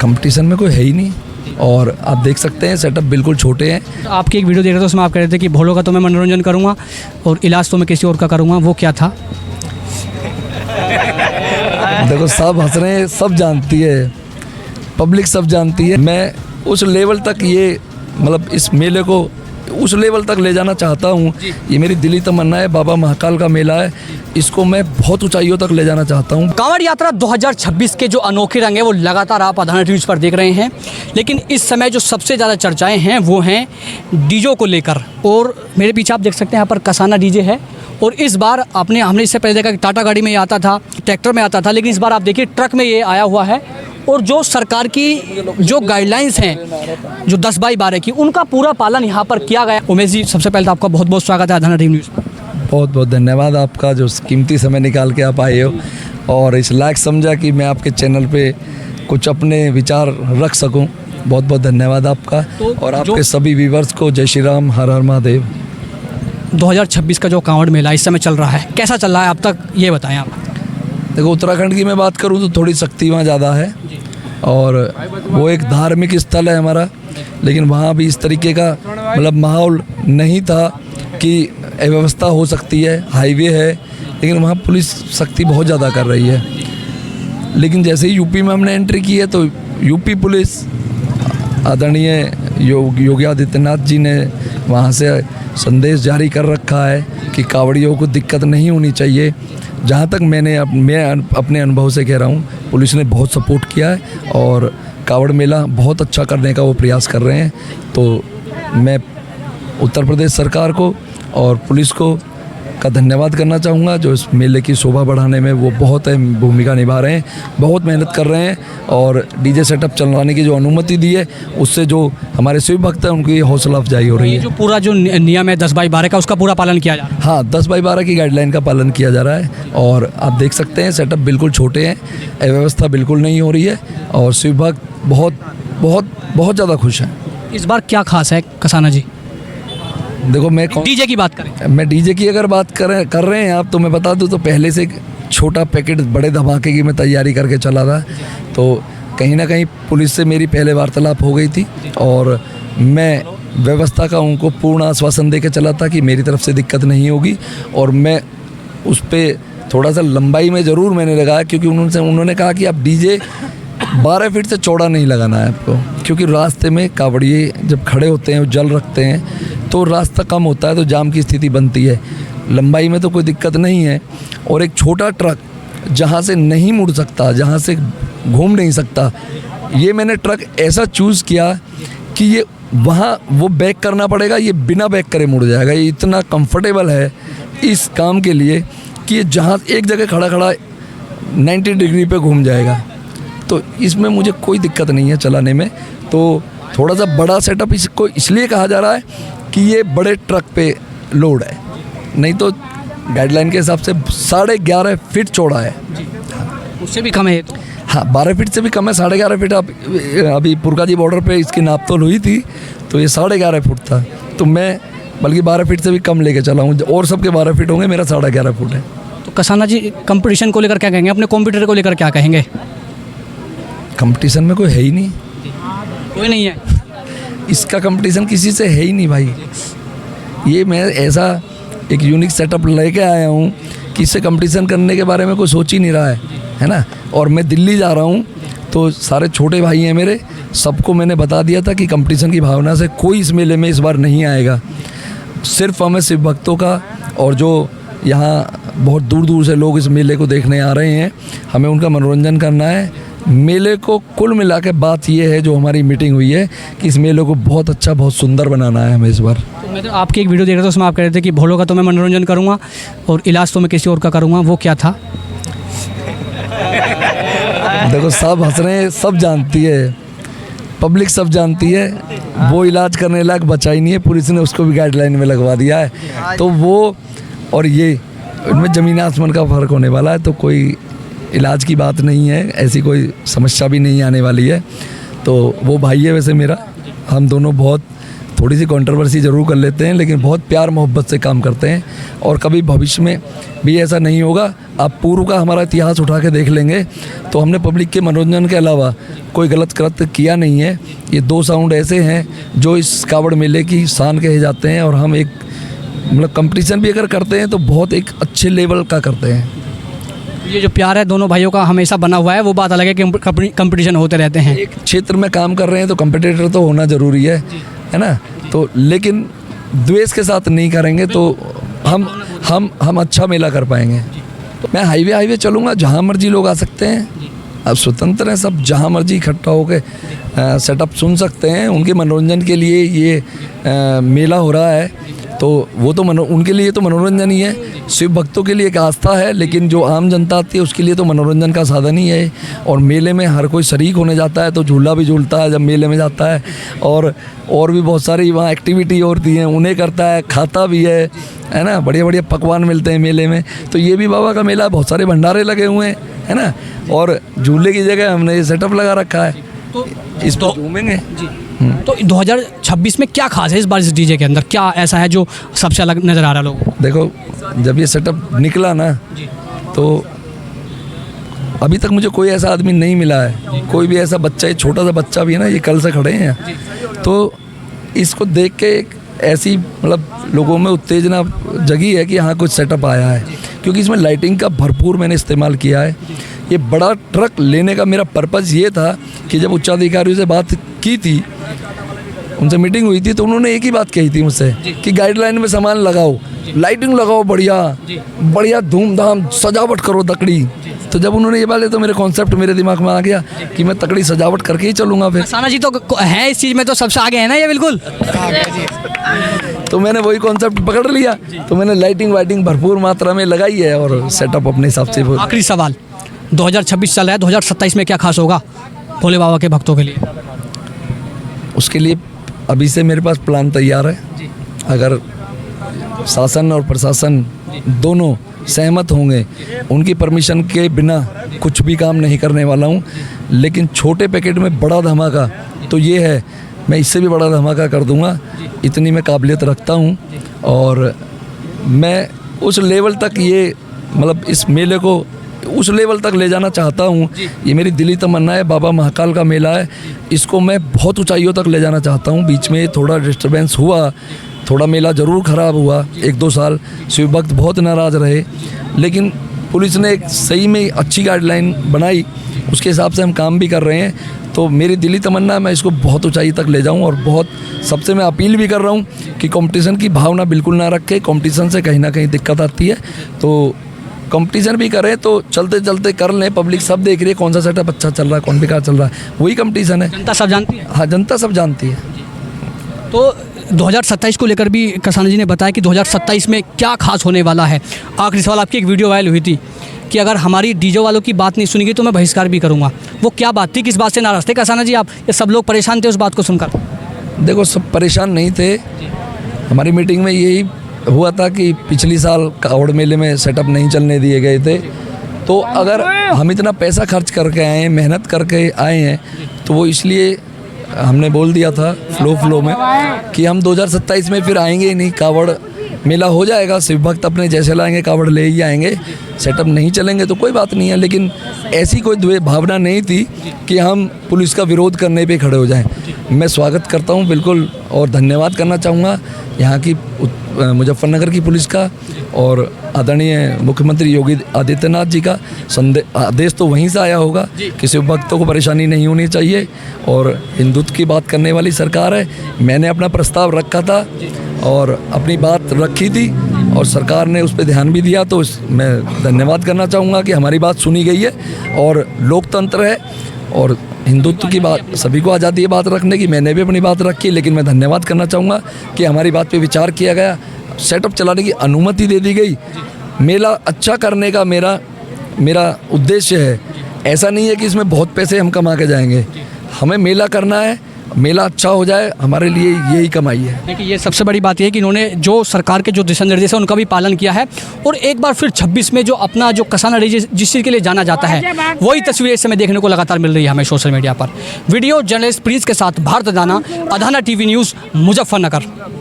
Competition में कोई है ही नहीं और आप देख सकते हैं सेटअप बिल्कुल छोटे हैं। तो आपकी एक वीडियो देख रहा था, उसमें आप कह रहे थे कि भोलों का तो मैं मनोरंजन करूँगा और इलाज तो मैं किसी और का करूँगा, वो क्या था? देखो सब हंस रहे हैं, सब जानती है, पब्लिक सब जानती है। मैं उस लेवल तक ये मतलब इस मेले को उस लेवल तक ले जाना चाहता हूँ। ये मेरी दिली तमन्ना है। बाबा महाकाल का मेला है, इसको मैं बहुत ऊंचाइयों तक ले जाना चाहता हूँ। कांवड़ यात्रा 2026 के जो अनोखे रंग है वो लगातार आप आधार न्यूज़ पर देख रहे हैं, लेकिन इस समय जो सबसे ज़्यादा चर्चाएं हैं वो हैं डीजे को लेकर। और मेरे पीछे आप देख सकते हैं यहाँ पर कसाना डीजे है। और इस बार हमने इससे पहले देखा कि टाटा गाड़ी में ये आता था, ट्रैक्टर में आता था, लेकिन इस बार आप देखिए ट्रक में ये आया हुआ है। और जो सरकार की जो गाइडलाइंस हैं जो 10/12 की, उनका पूरा पालन यहाँ पर किया गया। उमेश जी, सबसे पहले तो आपका बहुत बहुत स्वागत है आधार न्यूज़ पर। बहुत बहुत धन्यवाद आपका, जो कीमती समय निकाल के आप आए हो और इस लायक समझा कि मैं आपके चैनल पे कुछ अपने विचार रख सकूं। बहुत बहुत धन्यवाद आपका और आपके सभी व्यूवर्स को जय श्री राम, हर हर महादेव। 2026 का जो कांवड़ मेला इस समय चल रहा है, कैसा चल रहा है अब तक, ये बताएं आप। देखो उत्तराखंड की मैं बात करूं तो थोड़ी शक्ति वहाँ ज़्यादा है और वो एक धार्मिक स्थल है हमारा, लेकिन वहाँ भी इस तरीके का मतलब माहौल नहीं था कि अव्यवस्था हो सकती है। हाईवे है लेकिन वहाँ पुलिस सख्ती बहुत ज़्यादा कर रही है। लेकिन जैसे ही यूपी में हमने एंट्री की है तो यूपी पुलिस आदरणीय योगी आदित्यनाथ जी ने वहाँ से संदेश जारी कर रखा है कि कांवड़ियों को दिक्कत नहीं होनी चाहिए। जहाँ तक मैं अपने अनुभव से कह रहा हूँ, पुलिस ने बहुत सपोर्ट किया है और कांवड़ मेला बहुत अच्छा करने का वो प्रयास कर रहे हैं। तो मैं उत्तर प्रदेश सरकार को और पुलिस को का धन्यवाद करना चाहूँगा, जो इस मेले की शोभा बढ़ाने में वो बहुत अहम भूमिका निभा रहे हैं, बहुत मेहनत कर रहे हैं। और डीजे सेटअप चलवाने की जो अनुमति दी है उससे जो हमारे शिव भक्त हैं उनकी हौसला अफजाई हो रही है। जो पूरा जो नियम है 10/12 का, उसका पूरा पालन किया जा रहा है। हाँ, 10/12 की गाइडलाइन का पालन किया जा रहा है और आप देख सकते हैं सेटअप बिल्कुल छोटे हैं, अव्यवस्था बिल्कुल नहीं हो रही है और शिव भक्त बहुत बहुत बहुत ज़्यादा खुश हैं। इस बार क्या खास है कसाना जी? देखो मैं डीजे की बात करें, मैं डीजे की अगर बात कर रहे हैं आप, तो मैं बता दूं तो पहले से छोटा पैकेट बड़े धमाके की मैं तैयारी करके चला था। तो कहीं ना कहीं पुलिस से मेरी पहले वार्तालाप हो गई थी और मैं व्यवस्था का उनको पूर्ण आश्वासन दे के चला था कि मेरी तरफ से दिक्कत नहीं होगी। और मैं उस पर थोड़ा सा लंबाई में ज़रूर मैंने लगाया, क्योंकि उन्होंने कहा कि आप डीजे 12 फीट से चौड़ा नहीं लगाना है आपको, क्योंकि रास्ते में कांवड़िए जब खड़े होते हैं, जल रखते हैं तो रास्ता कम होता है तो जाम की स्थिति बनती है। लंबाई में तो कोई दिक्कत नहीं है। और एक छोटा ट्रक जहाँ से नहीं मुड़ सकता, जहाँ से घूम नहीं सकता, ये मैंने ट्रक ऐसा चूज़ किया कि ये वहाँ वो बैक करना पड़ेगा, ये बिना बैक करे मुड़ जाएगा। ये इतना कंफर्टेबल है इस काम के लिए कि ये जहाँ एक जगह खड़ा 90 डिग्री पे घूम जाएगा। तो इसमें मुझे कोई दिक्कत नहीं है चलाने में। तो थोड़ा सा बड़ा सेटअप इसको इसलिए कहा जा रहा है कि ये बड़े ट्रक पे लोड है, नहीं तो गाइडलाइन के हिसाब से 11.5 फीट चौड़ा है। उससे भी कम है तो? हाँ, 12 फीट से भी कम है। 11.5 फीट अभी पुरकाजी बॉर्डर पे इसकी नापतोल हुई थी तो ये 11.5 फुट था। तो मैं बल्कि 12 फीट से भी कम लेके चला हूँ, और सबके 12 फीट होंगे, मेरा 11.5 फुट है। तो कसाना जी, कंपटीशन को लेकर क्या कहेंगे, अपने कॉम्पिटिटर को लेकर क्या कहेंगे? कंपटीशन में कोई है ही नहीं, कोई नहीं है। इसका कंपटीशन किसी से है ही नहीं भाई। ये मैं ऐसा एक यूनिक सेटअप लेके आया हूँ कि इससे कंपटीशन करने के बारे में कोई सोच ही नहीं रहा है ना। और मैं दिल्ली जा रहा हूँ तो सारे छोटे भाई हैं मेरे, सबको मैंने बता दिया था कि कंपटीशन की भावना से कोई इस मेले में इस बार नहीं आएगा। सिर्फ हमें शिव भक्तों का और जो यहाँ बहुत दूर दूर से लोग इस मेले को देखने आ रहे हैं, हमें उनका मनोरंजन करना है। मेले को कुल मिला के बात ये है, जो हमारी मीटिंग हुई है, कि इस मेले को बहुत अच्छा, बहुत सुंदर बनाना है हमें इस बार। तो मैं तो आपकी एक वीडियो देख रहा था, उसमें आप कह रहे थे कि भोलों का तो मैं मनोरंजन करूँगा और इलाज तो मैं किसी और का करूँगा, वो क्या था? देखो सब हंस रहे हैं, सब जानती है, पब्लिक सब जानती है। वो इलाज करने लायक बचा ही नहीं है, पुलिस ने उसको भी गाइडलाइन में लगवा दिया है। तो वो और ये इनमें ज़मीन आसमान का फ़र्क होने वाला है। तो कोई इलाज की बात नहीं है, ऐसी कोई समस्या भी नहीं आने वाली है। तो वो भाई है वैसे मेरा, हम दोनों बहुत थोड़ी सी कंट्रोवर्सी ज़रूर कर लेते हैं, लेकिन बहुत प्यार मोहब्बत से काम करते हैं और कभी भविष्य में भी ऐसा नहीं होगा। आप पूर्व का हमारा इतिहास उठा के देख लेंगे तो हमने पब्लिक के मनोरंजन के अलावा कोई गलत कृत्य किया नहीं है। ये 2 साउंड ऐसे हैं जो इस कावड़ मेले की शान कहे जाते हैं और हम एक मतलब कंपटीशन भी अगर करते हैं तो बहुत एक अच्छे लेवल का करते हैं। ये जो प्यार है दोनों भाइयों का हमेशा बना हुआ है, वो बात अलग है कि कंपटीशन होते रहते हैं। एक क्षेत्र में काम कर रहे हैं तो कंपटीटर तो होना ज़रूरी है ना। तो लेकिन द्वेष के साथ नहीं करेंगे तो हम अच्छा मेला कर पाएंगे। मैं हाईवे चलूँगा, जहाँ मर्जी लोग आ सकते हैं, अब स्वतंत्र हैं सब, जहाँ मर्जी इकट्ठा होकर सेटअप सुन सकते हैं। उनके मनोरंजन के लिए ये मेला हो रहा है तो वो तो उनके लिए तो मनोरंजन ही है। शिव भक्तों के लिए एक आस्था है, लेकिन जो आम जनता आती है उसके लिए तो मनोरंजन का साधन ही है। और मेले में हर कोई शरीक होने जाता है तो झूला भी झूलता है जब मेले में जाता है, और भी बहुत सारी वहाँ एक्टिविटी होती हैं उन्हें करता है, खाता भी है ना। बढ़िया बढ़िया पकवान मिलते हैं मेले में। तो ये भी बाबा का मेला, बहुत सारे भंडारे लगे हुए हैं, है ना। और झूले की जगह हमने ये सेटअप लगा रखा है, तो इस पर घूमेंगे जी। तो 2026 में क्या खास है इस बार इस डीजे के अंदर, क्या ऐसा है जो सबसे अलग नज़र आ रहा है लोगों को? देखो, जब ये सेटअप निकला ना तो अभी तक मुझे कोई ऐसा आदमी नहीं मिला है, कोई भी ऐसा बच्चा, ये छोटा सा बच्चा भी है ना, ये कल से खड़े हैं, तो इसको देख के एक ऐसी मतलब लोगों में उत्तेजना जगी है कि हाँ कुछ सेटअप आया है। क्योंकि इसमें लाइटिंग का भरपूर मैंने इस्तेमाल किया है। ये बड़ा ट्रक लेने का मेरा पर्पज़ ये था कि जब उच्चाधिकारियों से बात की थी, उनसे मीटिंग हुई थी, तो उन्होंने एक ही बात कही थी मुझसे कि गाइडलाइन में सामान लगाओ, लाइटिंग लगाओ, बढ़िया धूमधाम सजावट करो तकड़ी। तो जब उन्होंने ये बोले तो मेरे कॉन्सेप्ट मेरे दिमाग में आ गया कि मैं तकड़ी सजावट करके ही चलूँगा। फिर कसाना जी तो है इस चीज़ में, तो सबसे आगे है ना ये, बिल्कुल। तो मैंने वही कॉन्सेप्ट पकड़ लिया, तो मैंने लाइटिंग वाइटिंग भरपूर मात्रा में लगाई है और सेटअप अपने हिसाब से। आखिरी सवाल, 2026 चल रहा है, 2027 में क्या खास होगा भोले बाबा के भक्तों के लिए? उसके लिए अभी से मेरे पास प्लान तैयार है। अगर शासन और प्रशासन दोनों सहमत होंगे, उनकी परमिशन के बिना कुछ भी काम नहीं करने वाला हूँ। लेकिन छोटे पैकेट में बड़ा धमाका तो ये है, मैं इससे भी बड़ा धमाका कर दूँगा, इतनी मैं काबिलियत रखता हूँ। और मैं उस लेवल तक ये मतलब इस मेले को उस लेवल तक ले जाना चाहता हूँ। ये मेरी दिली तमन्ना है। बाबा महाकाल का मेला है, इसको मैं बहुत ऊंचाइयों तक ले जाना चाहता हूँ। बीच में थोड़ा डिस्टर्बेंस हुआ, थोड़ा मेला ज़रूर ख़राब हुआ 1-2 साल, शिव भक्त बहुत नाराज़ रहे, लेकिन पुलिस ने एक सही में अच्छी गाइडलाइन बनाई, उसके हिसाब से हम काम भी कर रहे हैं। तो मेरी दिली तमन्ना है मैं इसको बहुत ऊंचाई तक ले जाऊं। और बहुत सबसे मैं अपील भी कर रहा हूं कि कंपटीशन की भावना बिल्कुल ना रखें। कंपटीशन से कहीं ना कहीं दिक्कत आती है, तो कंपटीशन भी करें तो चलते चलते कर लें। पब्लिक सब देख रही है कौन सा सेटअप अच्छा चल रहा है, कौन बेकार चल रहा है, वही कंपटीशन है। जनता सब जानती है। हाँ, जनता सब जानती है। तो 2027 को लेकर भी कसाना जी ने बताया कि 2027 में क्या खास होने वाला है। आखिरी सवाल, आपकी एक वीडियो वायरल हुई थी कि अगर हमारी डीजे वालों की बात नहीं सुनेगी तो मैं बहिष्कार भी करूंगा। वो क्या बात थी, किस बात से नाराज़ थे कसाना जी आप? ये सब लोग परेशान थे उस बात को सुनकर? देखो, सब परेशान नहीं थे। हमारी मीटिंग में यही हुआ था कि पिछली साल कावड़ मेले में सेटअप नहीं चलने दिए गए थे, तो अगर हम इतना पैसा खर्च करके आए हैं, मेहनत करके आए हैं, तो वो इसलिए हमने बोल दिया था फ्लो में कि हम 2027 में फिर आएंगे ही नहीं। कावड़ मेला हो जाएगा, शिव भक्त अपने जैसे लाएंगे कावड़ ले ही आएंगे, सेटअप नहीं चलेंगे तो कोई बात नहीं है। लेकिन ऐसी कोई भावना नहीं थी कि हम पुलिस का विरोध करने पे खड़े हो जाएं। मैं स्वागत करता हूं बिल्कुल, और धन्यवाद करना चाहूँगा यहाँ की मुजफ्फरनगर की पुलिस का और आदरणीय मुख्यमंत्री योगी आदित्यनाथ जी का। आदेश तो वहीं से आया होगा कि शिव भक्तों को परेशानी नहीं होनी चाहिए, और हिंदुत्व की बात करने वाली सरकार है। मैंने अपना प्रस्ताव रखा था और अपनी बात रखी थी और सरकार ने उस पर ध्यान भी दिया, तो मैं धन्यवाद करना चाहूँगा कि हमारी बात सुनी गई है। और लोकतंत्र है और हिंदुत्व की बात, सभी को आज़ादी है बात रखने की, मैंने भी अपनी बात रखी, लेकिन मैं धन्यवाद करना चाहूँगा कि हमारी बात पे विचार किया गया, सेटअप चलाने की अनुमति दे दी गई। मेला अच्छा करने का मेरा उद्देश्य है। ऐसा नहीं है कि इसमें बहुत पैसे हम कमा के जाएंगे, हमें मेला करना है मेला अच्छा हो जाए, हमारे लिए यही कमाई है। देखिए ये सबसे बड़ी बात यह है कि इन्होंने जो सरकार के जो दिशा निर्देश है उनका भी पालन किया है और एक बार फिर 26 में जो अपना जो कसाना डीजे जिस चीज़ के लिए जाना जाता है वही तस्वीरें इस समय देखने को लगातार मिल रही है हमें सोशल मीडिया पर। वीडियो जर्नलिस्ट प्रिंस के साथ भारत दाना, अधाना टीवी न्यूज़, मुजफ्फरनगर।